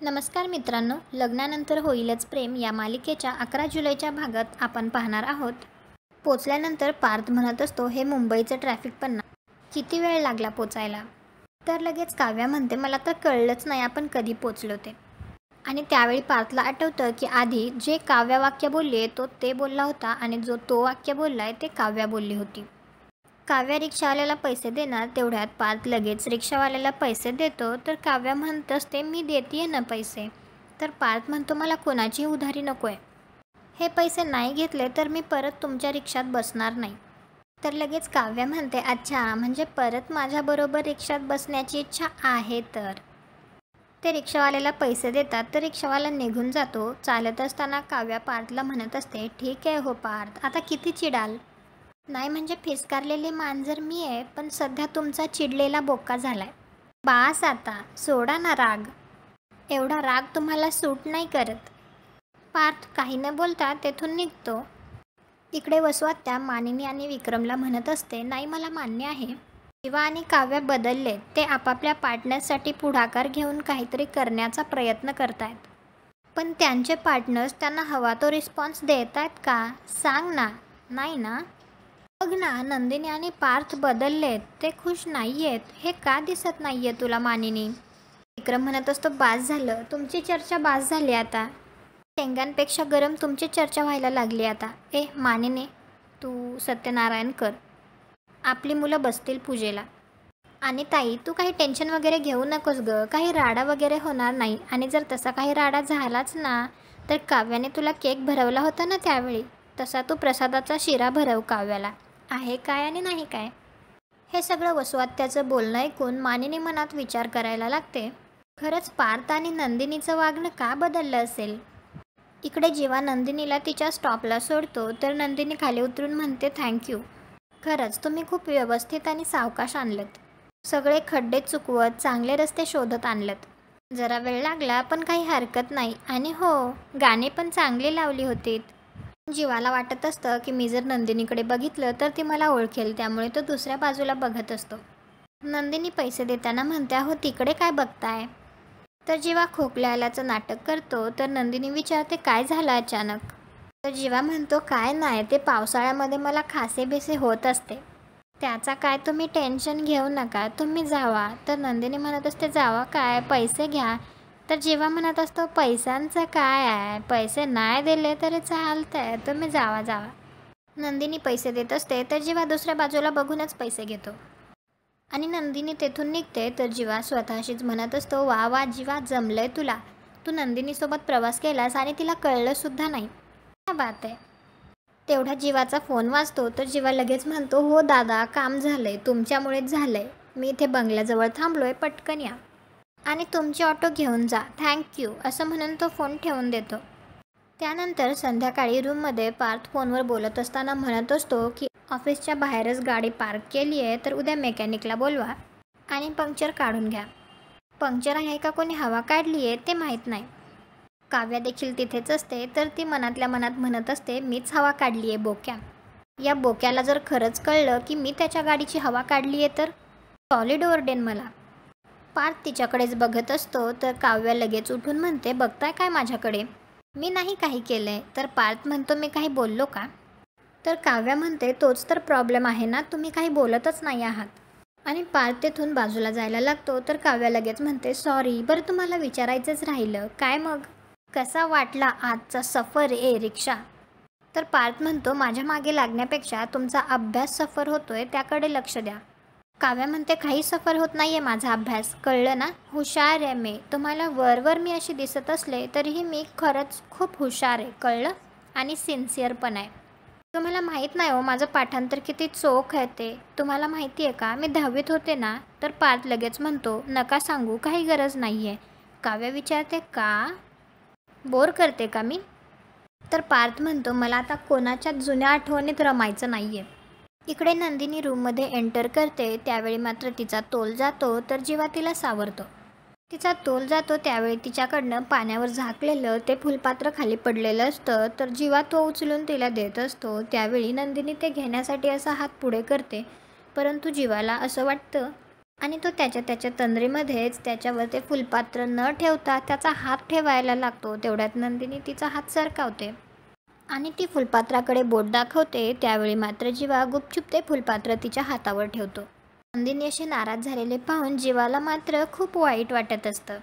नमस्कार मित्रांनो, लग्नानंतर होईलच प्रेम या मालिकेच्या 11 जुलैच्या भागात आपण पाहणार आहोत. पोचल्यानंतर पार्थ म्हणत असतो, हे मुंबईचं ट्रॅफिक पण ना, किती वेळ लागला पोचायला. तर लगेच काव्या म्हणते, मला तर कळलंच नाही आपण कधी पोचलो ते. आणि त्यावेळी पार्थला आठवतं की आधी जे काव्या वाक्य बोलली आहे तो ते बोलला होता आणि जो तो वाक्य बोलला आहे ते काव्या बोलली होती. काव्या रिक्षावाल्याला पैसे देणार तेवढ्यात पार्थ लगेच रिक्षावाल्याला पैसे देतो. तर काव्या म्हणत असते, मी देतीये ना पैसे. तर पार्थ म्हणतो, मला कोणाची उधारी नको आहे. हे पैसे नाही घेतले तर मी परत तुमच्या रिक्षात बसणार नाही. तर लगेच काव्या म्हणते, अच्छा म्हणजे परत माझ्याबरोबर रिक्षात बसण्याची इच्छा आहे. तर ते रिक्षावाल्याला पैसे देतात. तर रिक्षावाला निघून जातो. चालत असताना काव्या पार्थला म्हणत असते, ठीक आहे हो पार्थ, आता किती चिडाल. नाही म्हणजे फिसकारलेली मांजर मी आहे, पण सध्या तुमचा चिडलेला बोका झालाय. बास आता, सोडा ना राग. एवढा राग तुम्हाला सूट नाही करत. पार्थ काही न बोलता तेथून निघतो. इकडे वसवात्या मानिनी आणि विक्रमला म्हणत असते, नाही मला मान्य आहे, शिवा आणि काव्य बदलले. ते आपापल्या पार्टनर्ससाठी पुढाकार घेऊन काहीतरी करण्याचा प्रयत्न करतायत. पण त्यांचे पार्टनर्स त्यांना हवा तो रिस्पॉन्स देत आहेत का? सांग ना. नाही ना. बघ ना, नंदिनी आणि पार्थ बदललेत, ते खुश नाहीयेत. हे का दिसत नाहीये तुला मानिनी? विक्रम म्हणत असतो, बास झालं, तुमची चर्चा बास झाली आता. शेंगांपेक्षा गरम तुमची चर्चा व्हायला लागली आता. मानिनी, तू सत्यनारायण कर, आपली मुलं बसतील पूजेला. आणि ताई, तू काही टेन्शन वगैरे घेऊ नकोस ग, काही राडा वगैरे होणार नाही. आणि जर तसा काही राडा झालाच ना, तर काव्याने तुला केक भरवला होता ना त्यावेळी, तसा तू प्रसादाचा शिरा भरव काव्याला. आहे काय आणि नाही काय. हे सगळं वसवात्याचं बोलणं ऐकून मानिनी मनात विचार करायला लागते. खरंच पार्थ आणि नंदिनीचं वागणं का बदललं असेल. इकडे जेव्हा नंदिनीला तिच्या स्टॉपला सोडतो तर नंदिनी खाली उतरून म्हणते, थँक्यू. खरंच तुम्ही खूप व्यवस्थित आणि सावकाश आणलत. सगळे खड्डे चुकवत चांगले रस्ते शोधत आणलत. जरा वेळ लागला पण काही हरकत नाही. आणि हो, गाणी पण चांगली लावली होती. जीवाला वाटत असतं की मी जर नंदिनीकडे बघितलं तर ती मला ओळखेल, त्यामुळे तो दुसऱ्या बाजूला बघत असतो. नंदिनी पैसे देताना म्हणते, हो तिकडे काय बघताय. तर जेव्हा खोकल्या आल्याचं नाटक करतो तर नंदिनी विचारते, काय झालं अचानक. तर जीवा म्हणतो, काय नाही, ते पावसाळ्यामध्ये मला खासेबिसे होत असते. त्याचा काय तुम्ही टेन्शन घेऊ नका, तुम्ही जावा. तर नंदिनी म्हणत असते, जावा काय, पैसे घ्या. तर जेव्हा म्हणत असतो, पैशांचं काय आहे, पैसे नाही दिले तरी चालतंय, तुम्ही जावा जावा. नंदिनी पैसे देत असते तर जीवा दुसऱ्या बाजूला बघूनच पैसे घेतो. आणि नंदिनी तेथून निघते. तर जीवा स्वतःशीच म्हणत असतो, वा वा जीवा, जमलंय तुला. तू नंदिनीसोबत प्रवास केलास आणि तिला कळलं सुद्धा नाही. क्या बात आहे. तेवढा जीवाचा फोन वाजतो. तर जीवा लगेच म्हणतो, हो दादा, काम झालंय, तुमच्यामुळेच झालंय. मी इथे बंगल्याजवळ थांबलोय, पटकन या आणि तुमची ऑटो घेऊन जा, थँक्यू, असं म्हणून तो फोन ठेवून देतो. त्यानंतर संध्याकाळी रूममध्ये पार्थ फोनवर बोलत असताना म्हणत असतो की ऑफिसच्या बाहेरच गाडी पार्क केली आहे, तर उद्या मेकॅनिकला बोलवा आणि पंक्चर काढून घ्या. पंक्चर आहे का कोणी हवा काढली आहे ते माहीत नाही. काव्या देखील तिथेच असते. तर ती मनातल्या मनात म्हणत असते, मीच हवा काढली आहे बोक्या. या बोक्याला जर खरंच कळलं की मी त्याच्या गाडीची हवा काढली आहे तर सॉलिड ओरडेन मला. पार्थ तिच्याकडेच बघत असतो. तर काव्या लगेच उठून म्हणते, बघताय काय माझ्याकडे, मी नाही काही केलंय. तर पार्थ म्हणतो, मी काही बोललो का. तर काव्या म्हणते, तोच तर प्रॉब्लेम आहे ना, तुम्ही काही बोलतच नाही आहात. आणि पार्थ तेथून बाजूला जायला लागतो. तर काव्या लगेच म्हणते, सॉरी, बरं तुम्हाला विचारायचंच राहिलं, काय मग कसा वाटला आजचा सफर रिक्षा. तर पार्थ म्हणतो, माझ्या मागे लागण्यापेक्षा तुमचा अभ्यास सफर होतोय त्याकडे लक्ष द्या. काव्या म्हणते, काही सफर होत नाहीये माझा अभ्यास, कळलं ना, हुशार आहे मी. तुम्हाला वरवर मी अशी दिसत असले तरीही मी खरंच खूप हुशार आहे, कळलं, आणि सिन्सिअर पण आहे. तुम्हाला माहीत नाही हो माझं पाठांतर किती चोख आहे ते, तुम्हाला माहिती आहे का, मी 10वीत होते ना. तर पार्थ लगेच म्हणतो, नका सांगू, काही गरज नाही आहे. काव्या विचारते, का, बोर करते का मी. तर पार्थ म्हणतो, मला आता कोणाच्याच जुन्या आठवणीत रमायचं नाही आहे. इकडे नंदिनी रूममध्ये एंटर करते. त्यावेळी मात्र तिचा तोल जातो. तर जीवा तिला सावरतो. तिचा तोल जातो त्यावेळी तिच्याकडनं पाण्यावर झाकलेलं ते फुलपात्र खाली पडलेलं असतं. तर जीवा तो उचलून तिला देत असतो. त्यावेळी नंदिनी ते घेण्यासाठी असा हात पुढे करते, परंतु जीवाला असं वाटतं आणि तो त्याच्या तंद्रीमध्येच त्याच्यावर ते फुलपात्र न ठेवता त्याचा हात ठेवायला लागतो. तेवढ्यात नंदिनी तिचा हात सरकावते आणि ती फुलपात्राकडे बोट दाखवते. त्यावेळी मात्र जीवा गुपचूप ते फुलपात्र तिच्या हातावर ठेवतो. नंदिनी अशी नाराज झालेले पाहून जीवाला मात्र खूप वाईट वाटत असतं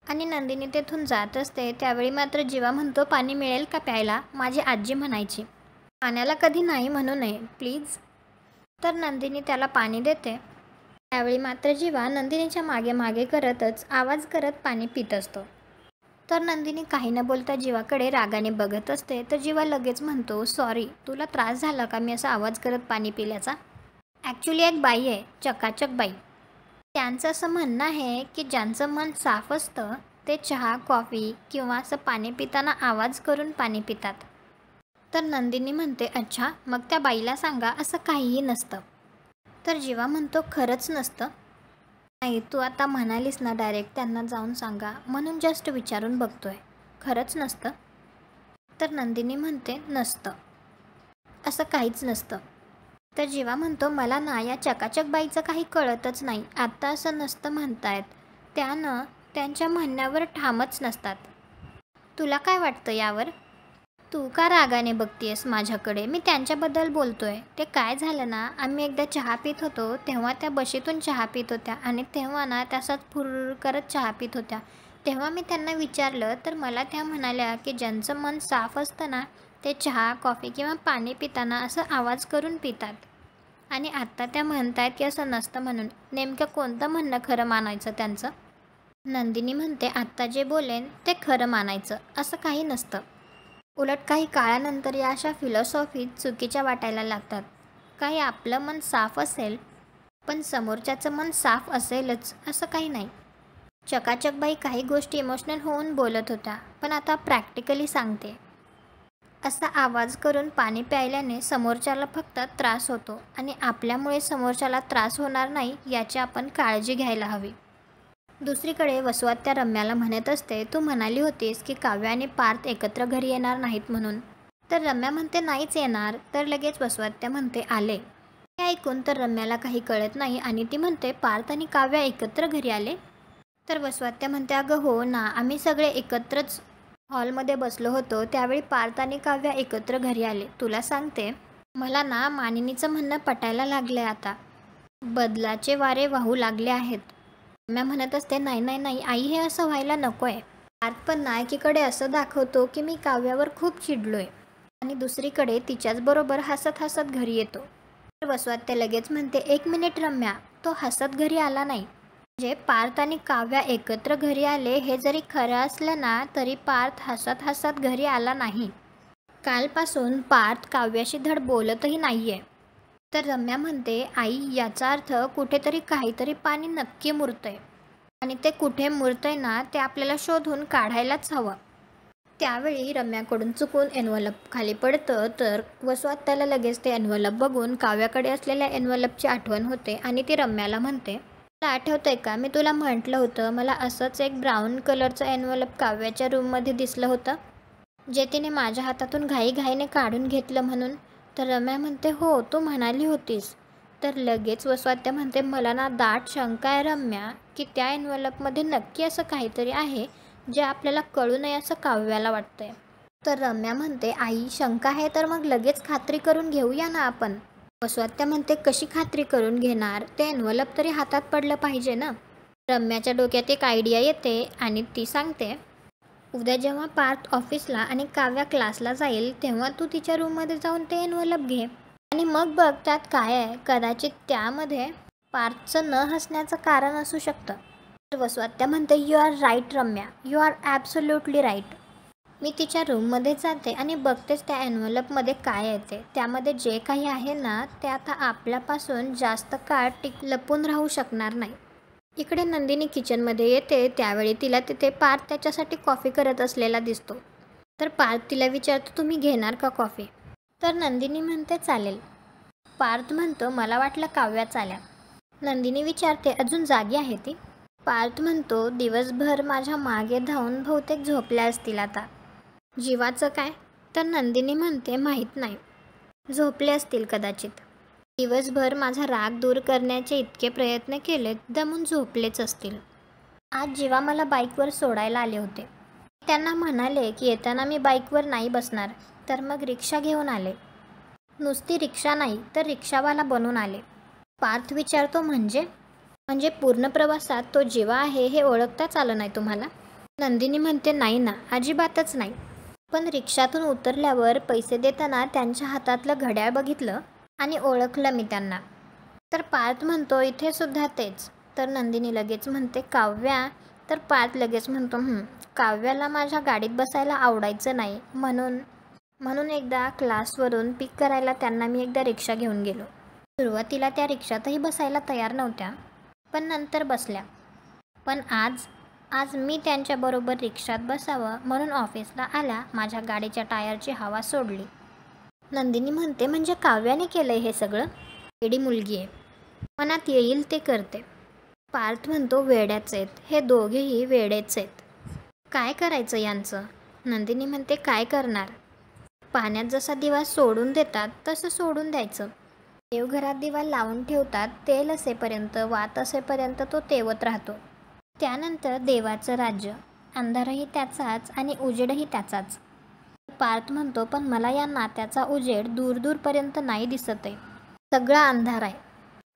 आणि नंदिनी तेथून जात असते. त्यावेळी मात्र जीवा म्हणतो, पाणी मिळेल का प्यायला? माझी आजी म्हणायची, पाण्याला कधी नाही म्हणू नये प्लीज. तर नंदिनी त्याला पाणी देते. त्यावेळी मात्र जीवा नंदिनीच्या मागे मागे करतच आवाज करत पाणी पित असतो. तर नंदिनी काही न बोलता जीवाकडे रागाने बघत असते. तर जीवा लगेच म्हणतो, सॉरी, तुला त्रास झाला का मी असा आवाज करत पाणी पिल्याचा? ॲक्च्युली एक बाई आहे, चकाचक बाई. त्यांचं असं म्हणणं आहे की ज्यांचं मन साफ असतं ते चहा, कॉफी किंवा असं पाणी पिताना आवाज करून पाणी पितात. तर नंदिनी म्हणते, अच्छा, मग त्या बाईला सांगा असं काहीही नसतं. तर जीवा म्हणतो, खरंच नसतं? नाही, तू आता म्हणालीस ना डायरेक्ट त्यांना जाऊन सांगा, म्हणून जस्ट विचारून बघतोय. खरंच नसतं? तर नंदिनी म्हणते, नसतं, असं काहीच नसतं. तर जीवा म्हणतो, मला ना या चकाचक बाईचं काही कळतच नाही. आत्ता असं नसतं म्हणतायत, त्यानं त्यांच्या म्हणण्यावर ठामच नसतात. तुला काय वाटतं यावर? तू का रागाने बघतीयस माझ्याकडे? मी त्यांच्याबद्दल बोलतोय. ते काय झालं ना, आम्ही एकदा चहा पित होतो तेव्हा त्या बशीतून चहा पित होत्या आणि तेव्हा ना त्याचाच फुर्र करत चहा पित होत्या. तेव्हा मी त्यांना विचारलं तर मला त्या म्हणाल्या की ज्यांचं मन साफ असतं ना ते चहा, कॉफी किंवा पाणी पिताना असं आवाज करून पितात. आणि आत्ता त्या म्हणतायत की असं नसतं म्हणून. नेमकं कोणतं म्हणणं खरं मानायचं त्यांचं? नंदिनी म्हणते, आत्ता जे बोलेन ते खरं मानायचं, असं काही नसतं. उलट काही काळानंतर या अशा फिलॉसॉफीत चुकीच्या वाटायला लागतात. काही आपलं मन साफ असेल पण समोरच्याचं मन साफ असेलच असं काही नाही. चकाचकबाई काही गोष्टी इमोशनल होऊन बोलत होत्या, पण आता प्रॅक्टिकली सांगते. असा आवाज करून पाणी प्यायल्याने समोरच्याला फक्त त्रास होतो आणि आपल्यामुळे समोरच्याला त्रास होणार नाही याची आपण काळजी घ्यायला हवी. दुसरीकडे वसुआत्या रम्याला म्हणत असते, तू म्हणाली होतीस की काव्य आणि पार्थ एकत्र घरी येणार नाहीत म्हणून. तर रम्या म्हणते, नाहीच येणार. तर लगेच वसुआत्या म्हणते, आले. हे ऐकून तर रम्याला काही कळत नाही आणि ती म्हणते, पार्थ आणि काव्य एकत्र घरी आले? तर वसुआत्या म्हणते, अगं हो ना, आम्ही सगळे एकत्रच हॉलमध्ये बसलो होतो त्यावेळी पार्थ आणि काव्य एकत्र घरी आले. तुला सांगते, मला ना मानिनीचं म्हणणं पटायला लागलं आहे. आता बदलाचे वारे वाहू लागले आहेत. रम्या म्हणत असते, नाही नाही नाही आई, हे असं व्हायला नको आहे. पार्थ पण नायकीकडे असं दाखवतो की मी काव्यावर खूप चिडलोय आणि दुसरीकडे तिच्याचबरोबर हसत हसत घरी येतो. तर वसुआत्या लगेच म्हणते, एक मिनिट रम्या, तो हसत घरी आला नाही. म्हणजे पार्थ आणि काव्या एकत्र घरी आले हे जरी खरं असलं ना तरी पार्थ हसत हसत घरी आला नाही. कालपासून पार्थ काव्याशी धड बोलतही नाहीये. तर रम्या म्हणते, आई, याचा अर्थ कुठेतरी काहीतरी पाणी नक्की मुरतंय आणि ते कुठे मुरतंय ना ते आपल्याला शोधून काढायलाच हवं. त्यावेळी रम्याकडून चुकून एन्व्हलप खाली पडतं. तर वसुआत्याला लगेच ते एन्व्हलप बघून काव्याकडे असलेल्या एन्व्हलपची आठवण होते आणि ती रम्याला म्हणते, तुला आठवतंय का, मी तुला म्हटलं होतं मला असंच एक ब्राऊन कलरचं एन्व्हलप काव्याच्या रूममध्ये दिसलं होतं जे तिने माझ्या हातातून घाईघाईने काढून घेतलं म्हणून. तर रम्या म्हणते, हो, तू म्हणाली होतीस. तर लगेच वसुआत्या म्हणते, मला ना दाट शंका आहे रम्या की त्या एन्व्हलपमध्ये नक्की असं काहीतरी आहे जे आपल्याला कळू नये असं काव्याला वाटतंय. तर रम्या म्हणते, आई, शंका आहे तर मग लगेच खात्री करून घेऊया ना आपण. वसुआत्या म्हणते, कशी खात्री करून घेणार? ते एन्व्हलप तरी हातात पडलं पाहिजे ना. रम्याच्या डोक्यात एक आयडिया येते आणि ती सांगते, उद्या जेव्हा पार्थ ऑफिसला आणि काव्या क्लासला जाईल तेव्हा तू तिच्या रूममध्ये जाऊन ते एन्व्हलप घे आणि मग बघ त्यात काय आहे. कदाचित त्यामध्ये पार्थचं न हसण्याचं कारण असू शकतं. तर वसुआत्या म्हणते, you are right Ramya, you are absolutely right. मी तिच्या रूममध्ये जाते आणि बघतेच त्या एन्व्हलपमध्ये काय येते. त्यामध्ये जे काही आहे ना ते आता आपल्यापासून जास्त काळ लपून राहू शकणार नाही. इकडे नंदिनी किचनमध्ये येते. त्यावेळी तिला तिथे पार्थ त्याच्यासाठी कॉफी करत असलेला दिसतो. तर पार्थ तिला विचारतो, तुम्ही घेणार का कॉफी? तर नंदिनी म्हणते, चालेल. पार्थ म्हणतो, मला वाटलं काव्याच आल्या. नंदिनी विचारते, अजून जागी आहे ती? पार्थ म्हणतो, दिवसभर माझ्या मागे धावून बहुतेक झोपल्या असतील आता. जीवाचं काय? तर नंदिनी म्हणते, माहीत नाही, झोपले असतील कदाचित. दिवसभर माझा राग दूर करण्याचे इतके प्रयत्न केलेत, दमून झोपलेच असतील. आज जेव्हा मला बाईकवर सोडायला आले होते, त्यांना म्हणाले की येताना मी बाईकवर नाही बसणार, तर मग रिक्षा घेऊन आले. नुसती रिक्षा नाही तर रिक्षावाला बनून आले. पार्थ विचारतो, म्हणजे पूर्ण प्रवासात तो जेव्हा आहे हे ओळखताच आलं नाही तुम्हाला? नंदिनी म्हणते, नाही ना, अजिबातच नाही. पण रिक्षातून उतरल्यावर पैसे देताना त्यांच्या हातातलं घड्याळ बघितलं आणि ओळखलं मी त्यांना. तर पार्थ म्हणतो, इथे सुद्धा तेच. तर नंदिनी लगेच म्हणते, काव्या. तर पार्थ लगेच म्हणतो, काव्याला माझ्या गाडीत बसायला आवडायचं नाही, म्हणून एकदा क्लासवरून पिक करायला त्यांना मी एकदा रिक्षा घेऊन गेलो. सुरुवातीला त्या रिक्षातही बसायला तयार नव्हत्या, पण नंतर बसल्या. पण आज मी त्यांच्याबरोबर रिक्षात बसावं म्हणून ऑफिसला आल्या माझ्या गाडीच्या टायरची हवा सोडली. नंदिनी म्हणते, म्हणजे काव्याने केलंय हे सगळं? वेडी मुलगी आहे, मनात येईल ते करते. पार्थ म्हणतो, वेड्याच आहेत, हे दोघेही वेडेच आहेत. काय करायचं यांचं? नंदिनी म्हणते, काय करणार? पाण्यात जसा दिवा सोडून देतात तसं सोडून द्यायचं. देवघरात दिवा लावून ठेवतात, तेल असेपर्यंत, वात असेपर्यंत तो तेवत राहतो. त्यानंतर देवाचं राज्य, अंधारही त्याचाच आणि उजेडही त्याचाच. पार्थ म्हणतो, पण मला या नात्याचा उजेड दूरपर्यंत नाही दिसत आहे, सगळा अंधार आहे.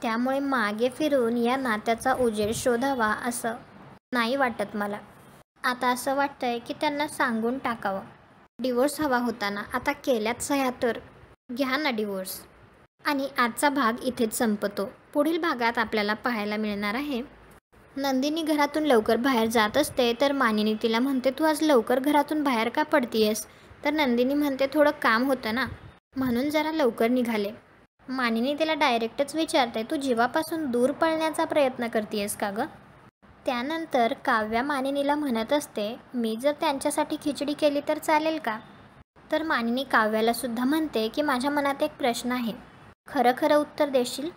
त्यामुळे मागे फिरून या नात्याचा उजेड शोधावा असं नाही वाटत मला. आता असं वाटतंय की त्यांना सांगून टाकावं. डिवोर्स हवा होता ना, आता केल्यात सह्या तर घ्या ना डिवोर्स. आणि आजचा भाग इथेच संपतो. पुढील भागात आपल्याला पाहायला मिळणार आहे, नंदिनी घरातून लवकर बाहेर जात असते तर मानिनी तिला म्हणते, तू आज लवकर घरातून बाहेर का पडतीयस? तर नंदिनी म्हणते, थोडं काम होतं ना, म्हणून जरा लवकर निघाले. मानिनी तिला डायरेक्टच विचारते, तू जीवापासून दूर पळण्याचा प्रयत्न करतेयस का गं? त्यानंतर काव्या मानिनीला म्हणत असते, मी जर त्यांच्यासाठी खिचडी केली तर चालेल का? तर मानिनी काव्याला सुद्धा म्हणते की माझ्या मनात एक प्रश्न आहे, खरं उत्तर देशील?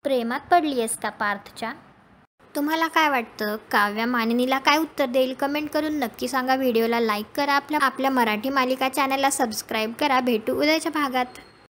प्रेमात पडलीयस का पार्थच्या? तुम्हाला काय वाटतं, काव्या मानिनीला काय उत्तर देईल? कमेंट करून नक्की सांगा. व्हिडिओला लाईक करा, आपल्या मराठी मालिका चॅनलला सबस्क्राईब करा. भेटू उद्याच्या भागात.